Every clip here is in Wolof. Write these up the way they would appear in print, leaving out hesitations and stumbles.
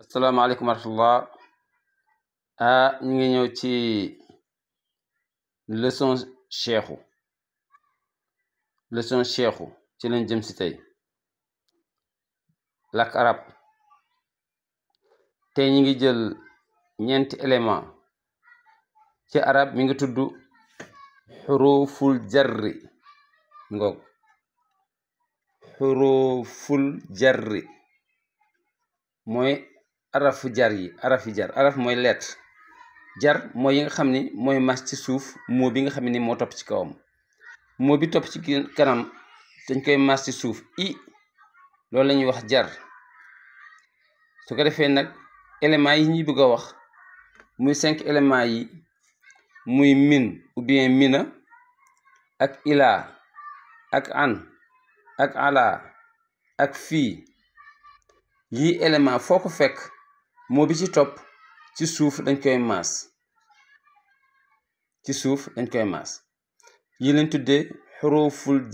asalaamaaleykum wa rahmatullah. ñu ngi ñëw ci leçon cheikhu ci lañ jëm si tey làkk arab. tey ñi ngi jël ñeenti élément ci arab mi ngi tudd xuruful jarri ngoog. xuruful jarri mooy arafu jar yi. araf mooy lettre, jar mooy yi nga xam ni mooy mas ci suuf moo bi nga xam ni moo topp ci kawam. moo bi topp ci kanam dañ koy mas ci suuf i, loolu la ñuy wax jar. su ko defee nag éléments yi ñuy bëgg a wax muy 5 éléments yi muy min ou bien mina ak ilaa ak an ak ala ak fii, yii élément foo ko fekk moo bi ci topp ci suuf dañ koy maas. yi lañ tuddee xuruful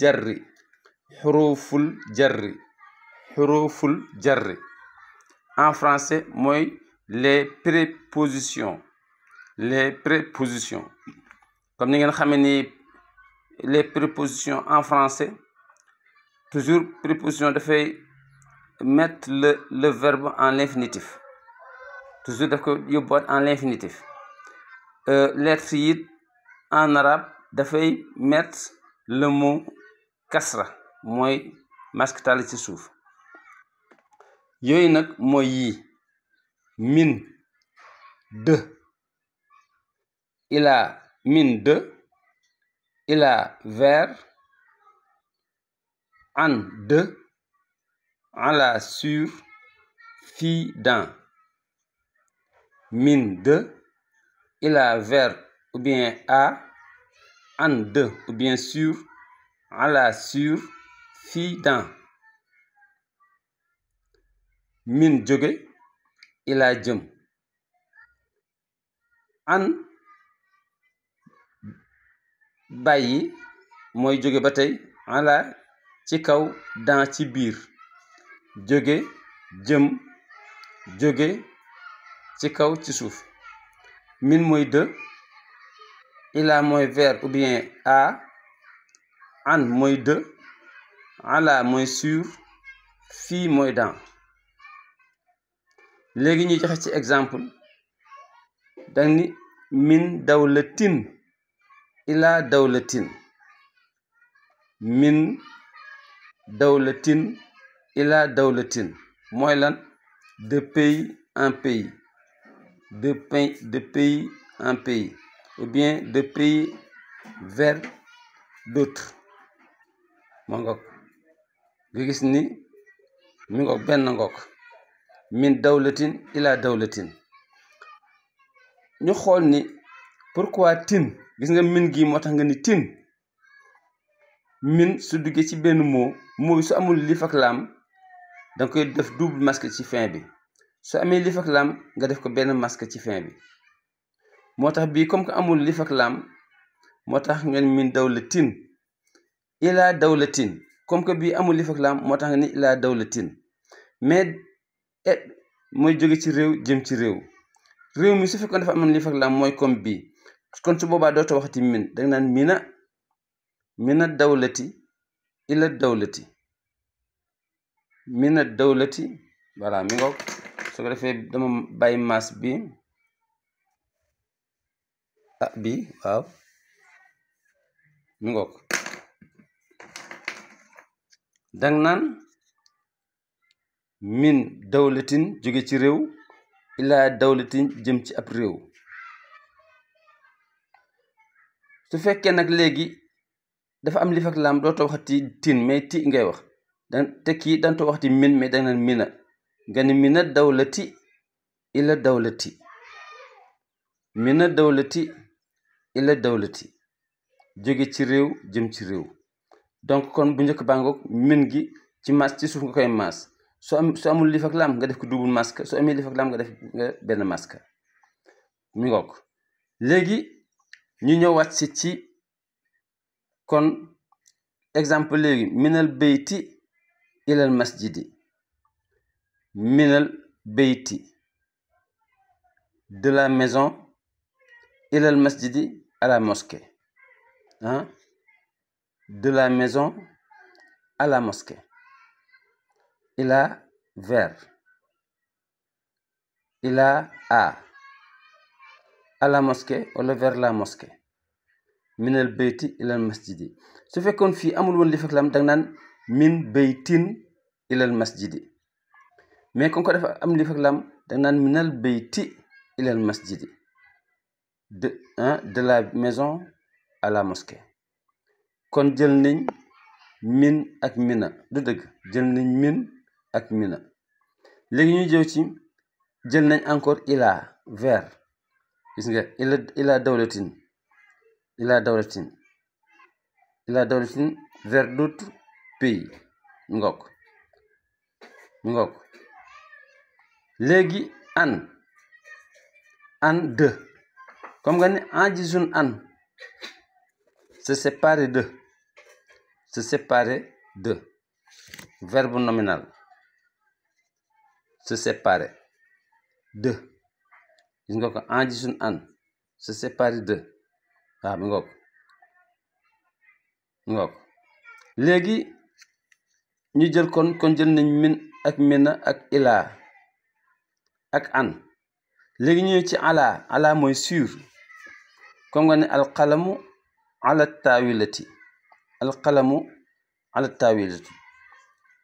jarri. En français mooy les prépositions. Comme ni ngeen xamee ni les prépositions en français toujours préposition dafay mettre le verbe en l'infinitif, toujours daf ko yóbbuwaat en l'infinitif. lettre yi en arabe dafay mettre le mot kasra mooy masktal ci suuf. yooyu nag mooy yii: min de, ila min de, ila vers, an de, ala sur, fi dans. min de, ila vers ou bien à, an de ou bien sur, ala sur, fi dans. min jóge, ila jëm. an bàyyi mooy jóge ba tey, ala ci kaw, dans ci biir. jóge jëm, jóge ci kaw ci suuf. min mooy de, ila mooy vers ou bien à, an mooy de, ala mooy sur, fii mooy dans. léegi ñuy joxe ci exemple dañ ni min dawlatin ila dawlatin. min dawlatin ila dawlatin mooy lan? de pays en pays, de pays en pays, ou bien de pays vers d'autres. moo ngoog nga gis ni mi ngoog benn ngoog. min dawlatin ila dawlatin. ñu xool ni pourquoi tin, gis nga min gi moo tax nga ni tin. min su duggee ci benn mot bi su amul liif ak laam danga koy def double masque ci fin bi. su amee liif ak laam nga def ko benn masque ci fin bi. moo tax bii comme que amul liif ak laam moo tax ngeen min dawlatin. ila dawlatin comme que bii amul liif ak laam moo tax nga ni ila dawlatin. mais mooy jóge ci réew jëm ci réew. réew mi su fekkoon dafa amoon liif ak laam mooy comme bii, kon su boobaa dootoo waxati min, danga naan mina dawlati ila dawlati. mina dawlati. voilà mi ngoog. su ko defee dama bàyyi maas bi bi waaw mi ngoog. dang naan min dawlatin jóge ci réew ila dawlatin jëm ci ab réew. su fekkee nag léegi dafa am liif ak laam dootoo waxati tin mais ti ngay wax. te kii dantoo waxati min mais danga naan mina. nga ni mina dawlati ila dawlati. mina dawlati ila dawlati jóge ci réew jëm ci réew. donc kon bu njëkk bàngoog min gi ci maas ci suuf nga koy maas. su amul liif ak laam nga def ko double masque. su amee liif ak laam nga def benn masque. mi ngoog. léegi ñu ñëwaat si ci kon exemple léegi minal beyti ilal masjidi. minal beyti de la maison ilal masjidi à la mosquée. Hein? De la maison à la mosquée. Ila vers. Ila à la mosquée wala vers la mosquée. Minal bayti ilal masjidi. su fekkoon fii amul woon lif ak lam danga naan min baytin ilal masjidi, mais comme ko dafa am lif ak lam danga naan minal bayti ilal masjidi, de la maison à la mosquée. kon jël nañ min ak mina, du dëgg, jël nañ min ak mina. léegi ñu jëw ci jël nañ encore ila vers. gis nga ila dawlatin vers d'autres pays. mi ngoog léegi an de, comme nga ne ajizun an, se séparer de, verbe nominal, se séparer de. gis nga ko ajizun an, se séparer de. waaw mi ngoog léegi ñu jël kon jël nañ min ak mina ak ilaa ak an. léegi ñu ci ala mooy sur, comme nga ne alqalamu ala taawilati,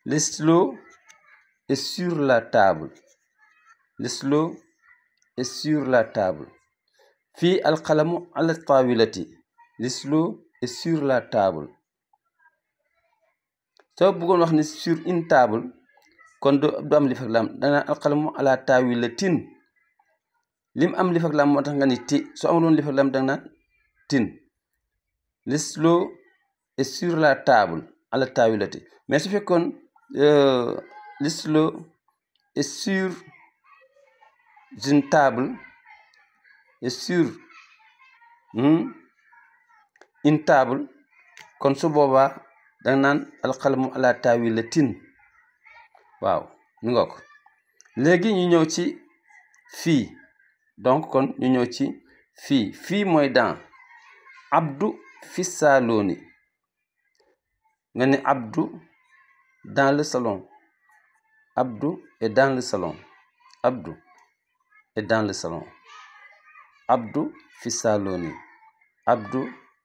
le stylo est sur la table, fii alqalamu ala taawilati, le stylo est sur la table. soo bëggoon wax ni sur une table kon du am lif ak lam, danga naan alqalamu ala taawilatin. lim am lif ak lam moo tax nga ni ti, soo amuloon lif ak lam danga naan tin. le stylo est sur la table ala taawilati, mais su fekkoon le stylo est sur une table, une table, kon su boobaa danga naan alqalamu ala taawilatin. waaw mi ngoog. léegi ñu ñëw ci fii, donc kon ñu ñëw ci fii mooy dans. abdu fi saalooni, nga ne abdu dans le salon, abdu est dans le salon, abdu fi saalooni, abdu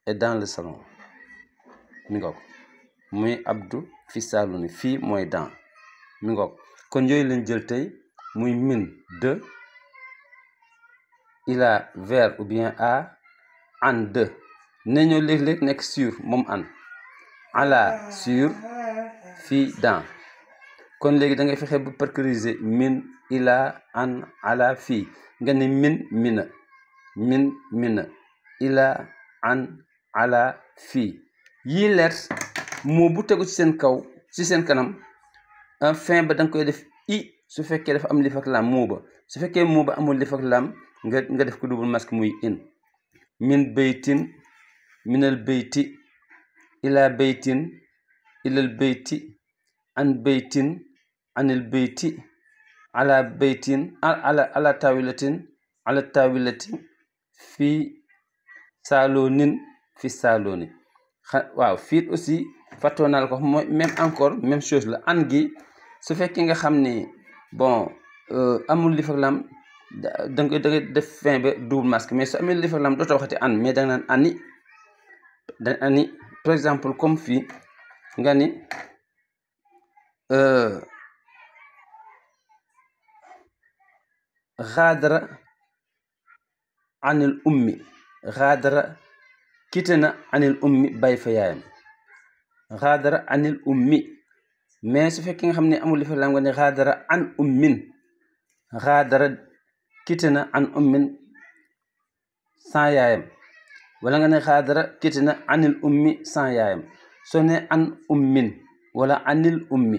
est dans le salon. mi ngoog muy abdu fi saalooni, fii mooy dans. mi ngoog kon yooyu lañ jël tey, muy min de, ila vers ou bien a, an de. ne ñëw léeg-léeg nekk sur moom an, ala sur, fii dans. kon léegi da ngay fexe bu parcuriser min, ila, an, ala, fii. nga ne min mina, ila, an, ala, fii. yii leer moo bu tegu ci seen kaw, ci seen kanam, fin ba da nga koy def i su fekkee dafa am lif ak lam moo ba. su fekkee moo ba amul lif ak lam nga def ko double masque muy in. min baytin, minal bayti, ila baytin, ilal bayti, an baytin, anil bayti, ala baytin, ala tawilati, fii saaloonin, fi saalooni. waaw fii aussi fàttoo naa la ko mooy même chose la. an gi su fekkee nga xam ni bon amul lif ak lam da nga def fin ba double masque, mais su amee lif ak lam dootoo waxati an, mais da nga naan ani. par exemple comme fii nga ni xaadara anil ummi, xaadara quitté na anil ummi, bàyyi fa yaayam. xaadara anil ummi, mais su fekkee nga xam ne amul li fa lam nga ne xaadara an ummin, xaadara quitté na an ummin sans yaayam, wala nga ne xaadara quitté na anil ummi sans yaayam. soo ne an ummin wala anil ummi,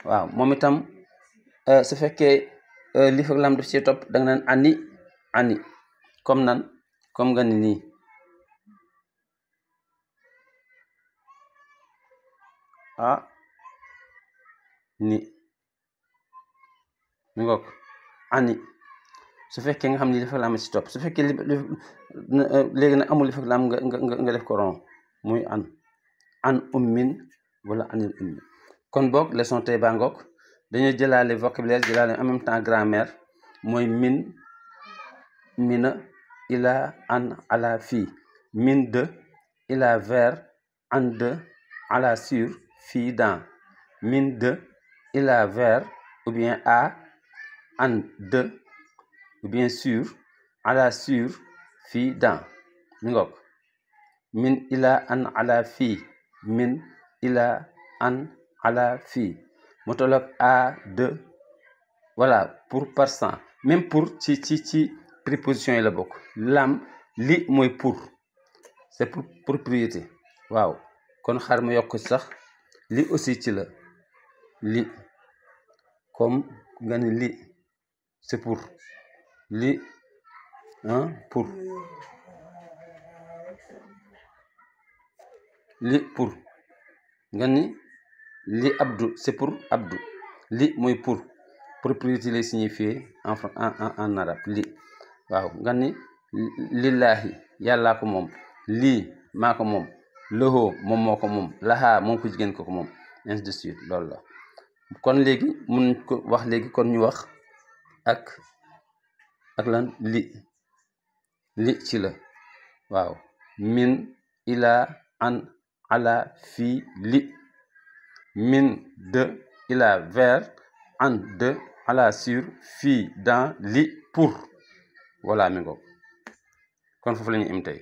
waaw moom itam su fekkee li fa lam daf ci topp da nga naan ani. comme nga ni nii ni mi ngoog ani. su fekkee nga xam ni li fekk laam ci topp su fekkee léegi nag amul li fekk laam nga def ko rond muy an ummin wala anil ummi. kon boog leçon tey baa ngoog dañoo jëlaale vocabulaire jëlaale en même temps grammaire mooy min mina ila an ala fii min de ila vers an de ala sur fii dans min de ila vers ou bien à an de ou bien sur ala sur fii dans mi ngoog min ila an ala fii min ila an ala fii mu tolloog à de voilà pour par cent même pour ci préposition yi la bokk lam li mooy pour c'est pour propriété waaw kon xaar ma yokk sax li aussi ci la li comme nga ni li c'est pour li pour li pour nga ni li Abdou c'est pour Abdou li mooy pour propriété lay signifier en arabe li waaw nga ni lillaahi yàllaa ko moom lii maa ko moom loxoo moom moo ko moom laxaa moom ko jigéen ko moom ainsi de suite loolu la kon léegi mun ko wax léegi kon ñu wax ak lan li ci la waaw min ila an ala fii li min de ila vers an de ala sur fii dans li pour voilà mi ngoog kon foofu la ñu im tey